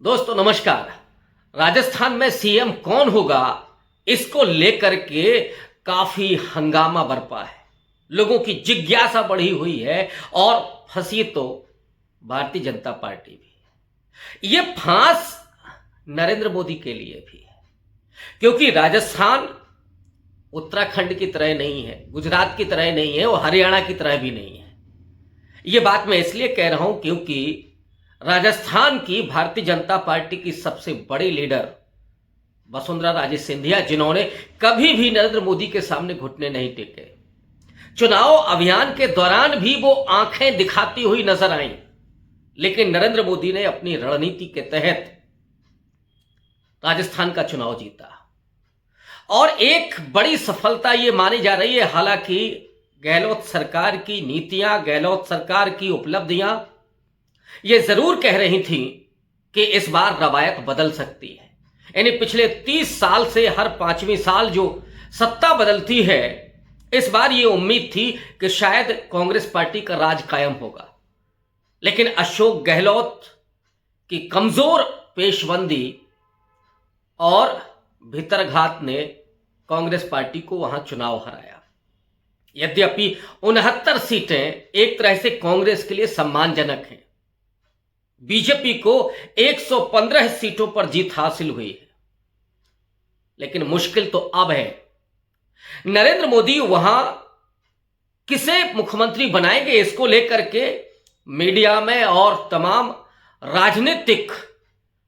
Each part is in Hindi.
दोस्तों नमस्कार। राजस्थान में सीएम कौन होगा, इसको लेकर के काफी हंगामा बरपा है। लोगों की जिज्ञासा बढ़ी हुई है और फंसी तो भारतीय जनता पार्टी भी। ये फांस नरेंद्र मोदी के लिए भी है, क्योंकि राजस्थान उत्तराखंड की तरह नहीं है, गुजरात की तरह नहीं है और हरियाणा की तरह भी नहीं है। ये बात मैं इसलिए कह रहा हूं क्योंकि राजस्थान की भारतीय जनता पार्टी की सबसे बड़ी लीडर वसुंधरा राजे सिंधिया, जिन्होंने कभी भी नरेंद्र मोदी के सामने घुटने नहीं टेके, चुनाव अभियान के दौरान भी वो आंखें दिखाती हुई नजर आईं, लेकिन नरेंद्र मोदी ने अपनी रणनीति के तहत राजस्थान का चुनाव जीता। और एक बड़ी सफलता ये मानी जा रही है, हालांकि गहलोत सरकार की नीतियां, गहलोत सरकार की उपलब्धियां ये जरूर कह रही थी कि इस बार रवायत बदल सकती है। यानी पिछले 30 साल से हर 5वीं साल जो सत्ता बदलती है, इस बार ये उम्मीद थी कि शायद कांग्रेस पार्टी का राज कायम होगा। लेकिन अशोक गहलोत की कमजोर पेशबंदी और भीतरघात ने कांग्रेस पार्टी को वहां चुनाव हराया। यद्यपि 69 सीटें एक तरह से कांग्रेस के लिए सम्मानजनक हैं। बीजेपी को 115 सीटों पर जीत हासिल हुई है, लेकिन मुश्किल तो अब है। नरेंद्र मोदी वहां किसे मुख्यमंत्री बनाएंगे, इसको लेकर के मीडिया में और तमाम राजनीतिक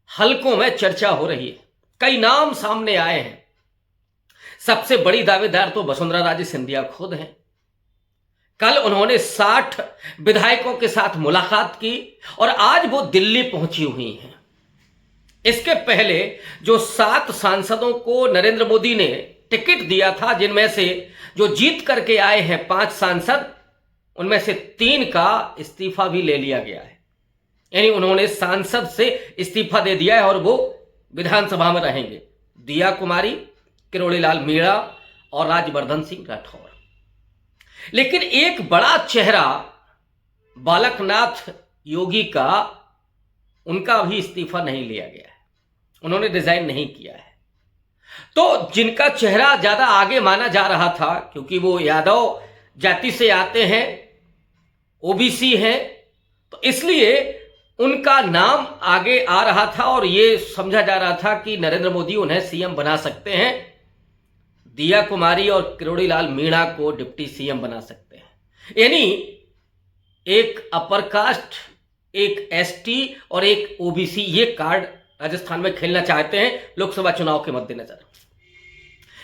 हलकों में चर्चा हो रही है। कई नाम सामने आए हैं। सबसे बड़ी दावेदार तो वसुंधरा राजे सिंधिया खुद हैं। कल उन्होंने 60 विधायकों के साथ मुलाकात की और आज वो दिल्ली पहुंची हुई हैं। इसके पहले जो 7 सांसदों को नरेंद्र मोदी ने टिकट दिया था, जिनमें से जो जीत करके आए हैं 5 सांसद, उनमें से 3 का इस्तीफा भी ले लिया गया है। यानी उन्होंने सांसद से इस्तीफा दे दिया है और वो विधानसभा में रहेंगे। दिया कुमारी, किरोड़ीलाल मीणा और राज्यवर्धन सिंह राठौर। लेकिन एक बड़ा चेहरा बालकनाथ योगी का, उनका अभी इस्तीफा नहीं लिया गया है, उन्होंने रिजाइन नहीं किया है। तो जिनका चेहरा ज्यादा आगे माना जा रहा था, क्योंकि वो यादव जाति से आते हैं, ओबीसी हैं, तो इसलिए उनका नाम आगे आ रहा था और ये समझा जा रहा था कि नरेंद्र मोदी उन्हें सीएम बना सकते हैं। दिया कुमारी और किरोड़ीलाल मीणा को डिप्टी सीएम बना सकते हैं। यानी एक अपर कास्ट, एक एसटी और एक ओबीसी, ये कार्ड राजस्थान में खेलना चाहते हैं लोकसभा चुनाव के मद्देनजर।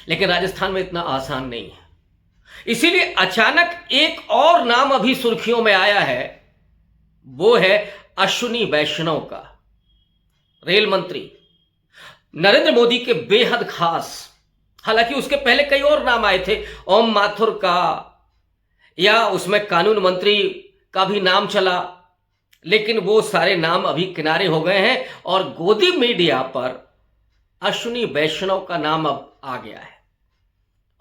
लेकिन राजस्थान में इतना आसान नहीं है। इसीलिए अचानक एक और नाम अभी सुर्खियों में आया है, वो है अश्विनी वैष्णव का। रेल मंत्री, नरेंद्र मोदी के बेहद खास। हालांकि उसके पहले कई और नाम आए थे, ओम माथुर का, या उसमें कानून मंत्री का भी नाम चला, लेकिन वो सारे नाम अभी किनारे हो गए हैं और गोदी मीडिया पर अश्विनी वैष्णव का नाम अब आ गया है।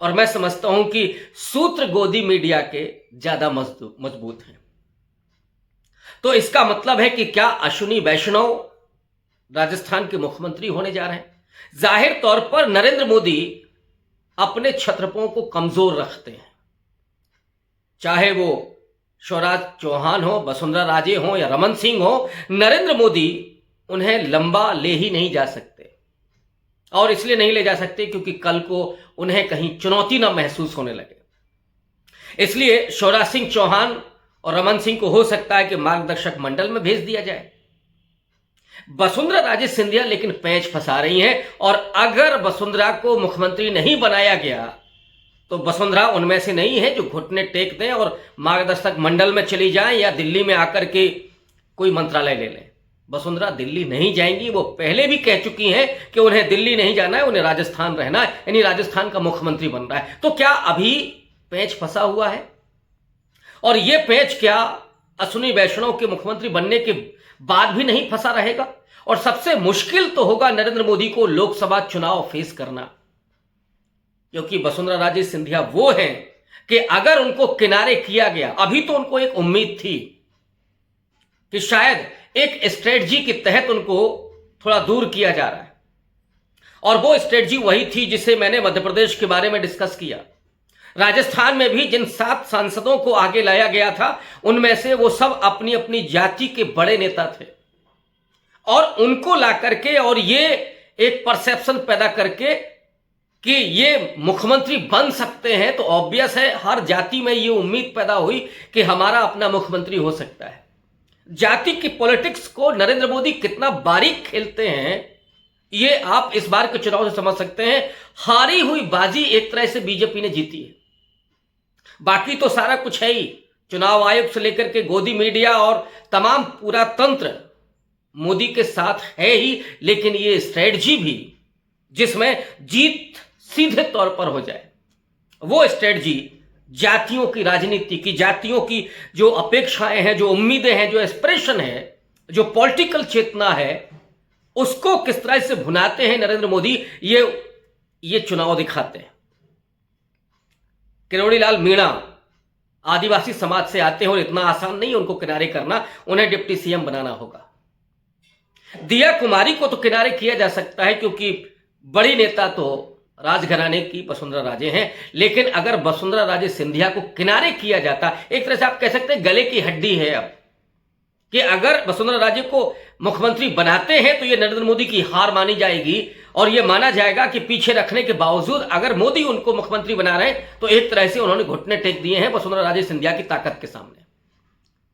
और मैं समझता हूं कि सूत्र गोदी मीडिया के ज्यादा मजबूत हैं। तो इसका मतलब है कि क्या अश्विनी वैष्णव राजस्थान के मुख्यमंत्री होने जा रहे हैं? जाहिर तौर पर नरेंद्र मोदी अपने छत्रपों को कमजोर रखते हैं। चाहे वो शिवराज चौहान हो, वसुंधरा राजे हो या रमन सिंह हो, नरेंद्र मोदी उन्हें लंबा ले ही नहीं जा सकते। और इसलिए नहीं ले जा सकते क्योंकि कल को उन्हें कहीं चुनौती ना महसूस होने लगे। इसलिए शिवराज सिंह चौहान और रमन सिंह को हो सकता है कि मार्गदर्शक मंडल में भेज दिया जाए। वसुंधरा राजे सिंधिया लेकिन पैंच फंसा रही हैं, और अगर वसुंधरा को मुख्यमंत्री नहीं बनाया गया तो वसुंधरा उनमें से नहीं है जो घुटने टेक दें और मार्गदर्शक मंडल में चली जाएं या दिल्ली में आकर के कोई मंत्रालय ले लें। वसुंधरा दिल्ली नहीं जाएंगी। वो पहले भी कह चुकी हैं कि उन्हें दिल्ली नहीं जाना है, उन्हें राजस्थान रहना है, यानी राजस्थान का मुख्यमंत्री बन रहा है। तो क्या अभी पैंच फंसा हुआ है? और ये पैंच क्या अश्विनी वैष्णव के मुख्यमंत्री बनने के बाद भी नहीं फंसा रहेगा? और सबसे मुश्किल तो होगा नरेंद्र मोदी को लोकसभा चुनाव फेस करना, क्योंकि वसुंधरा राजे सिंधिया वो हैं कि अगर उनको किनारे किया गया, अभी तो उनको एक उम्मीद थी कि शायद एक स्ट्रेटजी के तहत उनको थोड़ा दूर किया जा रहा है। और वो स्ट्रेटजी वही थी जिसे मैंने मध्य प्रदेश के बारे में डिस्कस किया। राजस्थान में भी जिन 7 सांसदों को आगे लाया गया था, उनमें से वो सब अपनी अपनी जाति के बड़े नेता थे, और उनको ला करके और ये एक परसेप्शन पैदा करके कि ये मुख्यमंत्री बन सकते हैं, तो ऑब्वियस है हर जाति में ये उम्मीद पैदा हुई कि हमारा अपना मुख्यमंत्री हो सकता है। जाति की पॉलिटिक्स को नरेंद्र मोदी कितना बारीक खेलते हैं, ये आप इस बार के चुनाव से समझ सकते हैं। हारी हुई बाजी एक तरह से बीजेपी ने जीती है, बाकी तो सारा कुछ है ही। चुनाव आयोग से लेकर के गोदी मीडिया और तमाम पूरा तंत्र मोदी के साथ है ही, लेकिन ये स्ट्रेटजी भी जिसमें जीत सीधे तौर पर हो जाए, वो स्ट्रेटजी जातियों की राजनीति की, जातियों की जो अपेक्षाएं हैं, जो उम्मीदें हैं, जो एस्पिरेशन है, जो पॉलिटिकल चेतना है, उसको किस तरह से भुनाते हैं नरेंद्र मोदी, ये चुनाव दिखाते हैं। किरोड़ी लाल मीणा आदिवासी समाज से आते हैं और इतना आसान नहीं है उनको किनारे करना, उन्हें डिप्टी सीएम बनाना होगा। दिया कुमारी को तो किनारे किया जा सकता है क्योंकि बड़ी नेता तो राजघराने की वसुंधरा राजे हैं, लेकिन अगर वसुंधरा राजे सिंधिया को किनारे किया जाता, एक तरह से आप कह सकते हैं गले की हड्डी है अब, कि अगर वसुंधरा राजे को मुख्यमंत्री बनाते हैं तो ये नरेंद्र मोदी की हार मानी जाएगी, और ये माना जाएगा कि पीछे रखने के बावजूद अगर मोदी उनको मुख्यमंत्री बना रहे हैं तो एक तरह से उन्होंने घुटने टेक दिए हैं वसुंधरा राजे सिंधिया की ताकत के सामने।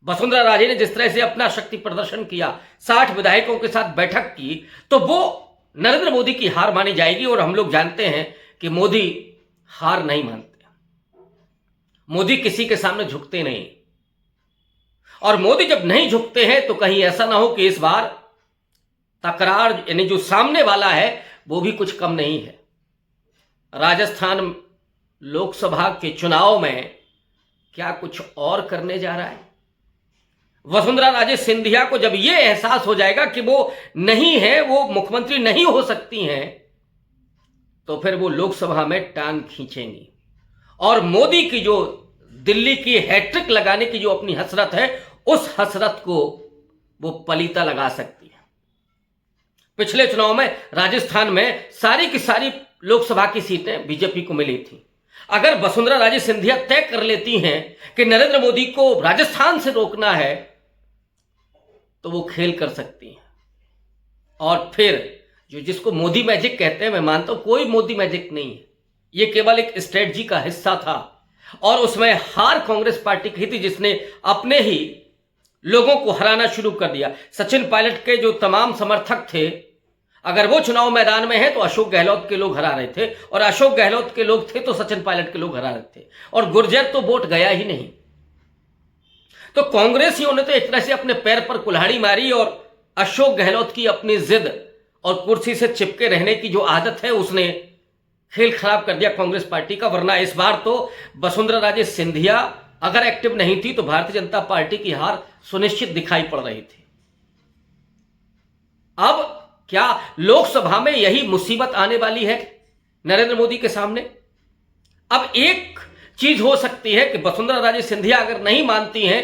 वसुंधरा राजे ने जिस तरह से अपना शक्ति प्रदर्शन किया, 60 विधायकों के साथ बैठक की, तो वो नरेंद्र मोदी की हार मानी जाएगी। और हम लोग जानते हैं कि मोदी हार नहीं मानते, मोदी किसी के सामने झुकते नहीं, और मोदी जब नहीं झुकते हैं तो कहीं ऐसा ना हो कि इस बार तकरार, यानी जो सामने वाला है वो भी कुछ कम नहीं है। राजस्थान लोकसभा के चुनाव में क्या कुछ और करने जा रहा है? वसुंधरा राजे सिंधिया को जब यह एहसास हो जाएगा कि वो नहीं है, वो मुख्यमंत्री नहीं हो सकती हैं, तो फिर वो लोकसभा में टांग खींचेंगी, और मोदी की जो दिल्ली की हैट्रिक लगाने की जो अपनी हसरत है, उस हसरत को वो पलीता लगा सकती है। पिछले चुनाव में राजस्थान में सारी की सारी लोकसभा की सीटें बीजेपी को मिली थी। अगर वसुंधरा राजे सिंधिया तय कर लेती हैं कि नरेंद्र मोदी को राजस्थान से रोकना है, तो वो खेल कर सकती हैं। और फिर जो जिसको मोदी मैजिक कहते हैं, मैं मानता हूं कोई मोदी मैजिक नहीं है, ये केवल एक स्ट्रेटजी का हिस्सा था, और उसमें हार कांग्रेस पार्टी की थी जिसने अपने ही लोगों को हराना शुरू कर दिया। सचिन पायलट के जो तमाम समर्थक थे, अगर वो चुनाव मैदान में है तो अशोक गहलोत के लोग हरा रहे थे, और अशोक गहलोत के लोग थे तो सचिन पायलट के लोग हरा रहे थे, और गुर्जर तो वोट गया ही नहीं। तो कांग्रेसियों ने तो एक तरह से अपने पैर पर कुल्हाड़ी मारी, और अशोक गहलोत की अपनी जिद और कुर्सी से चिपके रहने की जो आदत है, उसने खेल खराब कर दिया कांग्रेस पार्टी का। वरना इस बार तो वसुंधरा राजे सिंधिया अगर एक्टिव नहीं थी तो भारतीय जनता पार्टी की हार सुनिश्चित दिखाई पड़ रही थी। अब क्या लोकसभा में यही मुसीबत आने वाली है नरेंद्र मोदी के सामने? अब एक चीज हो सकती है कि वसुंधरा राजे सिंधिया अगर नहीं मानती हैं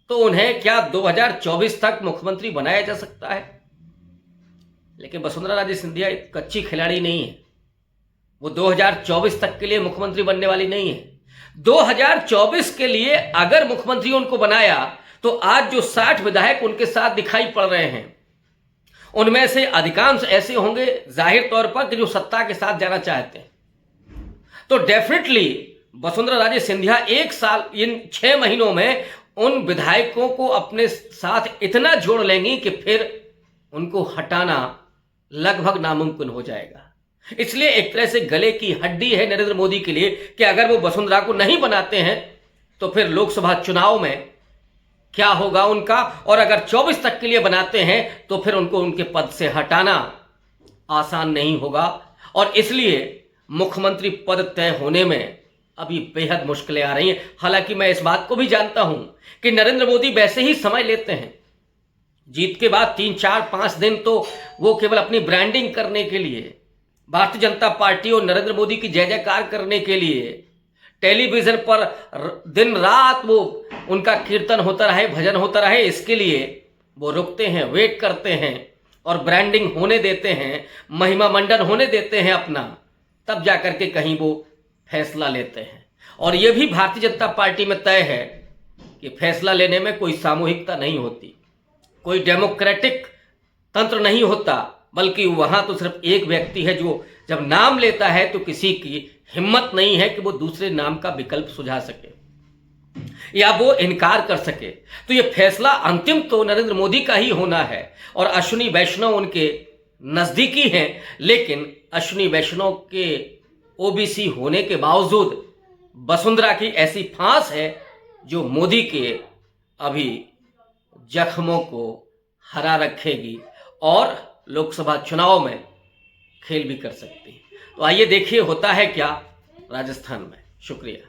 तो उन्हें क्या 2024 तक मुख्यमंत्री बनाया जा सकता है। लेकिन वसुंधरा राजे सिंधिया एक कच्ची खिलाड़ी नहीं है, वो 2024 तक के लिए मुख्यमंत्री बनने वाली नहीं है। 2024 के लिए अगर मुख्यमंत्री उनको बनाया तो आज जो 60 विधायक उनके साथ दिखाई पड़ रहे हैं, उनमें से अधिकांश ऐसे होंगे जाहिर तौर पर कि जो सत्ता के साथ जाना चाहते हैं। तो डेफिनेटली वसुंधरा राजे सिंधिया एक साल, इन 6 महीनों में उन विधायकों को अपने साथ इतना जोड़ लेंगी कि फिर उनको हटाना लगभग नामुमकिन हो जाएगा। इसलिए एक तरह से गले की हड्डी है नरेंद्र मोदी के लिए कि अगर वो वसुंधरा को नहीं बनाते हैं तो फिर लोकसभा चुनाव में क्या होगा उनका, और अगर 24 तक के लिए बनाते हैं तो फिर उनको उनके पद से हटाना आसान नहीं होगा। और इसलिए मुख्यमंत्री पद तय होने में अभी बेहद मुश्किलें आ रही हैं। हालांकि मैं इस बात को भी जानता हूं कि नरेंद्र मोदी वैसे ही समय लेते हैं। जीत के बाद 3, 4, 5 दिन तो वो केवल अपनी ब्रांडिंग करने के लिए, भारतीय जनता पार्टी और नरेंद्र मोदी की जय जयकार करने के लिए टेलीविजन पर दिन रात वो उनका कीर्तन होता रहे, भजन होता रहे, इसके लिए वो रुकते हैं, वेट करते हैं, और ब्रांडिंग होने देते हैं, महिमा मंडन होने देते हैं अपना, तब जाकर के कहीं वो फैसला लेते हैं। और ये भी भारतीय जनता पार्टी में तय है कि फैसला लेने में कोई सामूहिकता नहीं होती, कोई डेमोक्रेटिक तंत्र नहीं होता, बल्कि वहां तो सिर्फ एक व्यक्ति है जो जब नाम लेता है तो किसी की हिम्मत नहीं है कि वो दूसरे नाम का विकल्प सुझा सके या वो इनकार कर सके। तो ये फैसला अंतिम तो नरेंद्र मोदी का ही होना है। और अश्विनी वैष्णव उनके नजदीकी हैं, लेकिन अश्विनी वैष्णव के ओबीसी होने के बावजूद वसुंधरा की ऐसी फांस है जो मोदी के अभी जख्मों को हरा रखेगी और लोकसभा चुनाव में खेल भी कर सकती है। तो आइए देखिए होता है क्या राजस्थान में। शुक्रिया।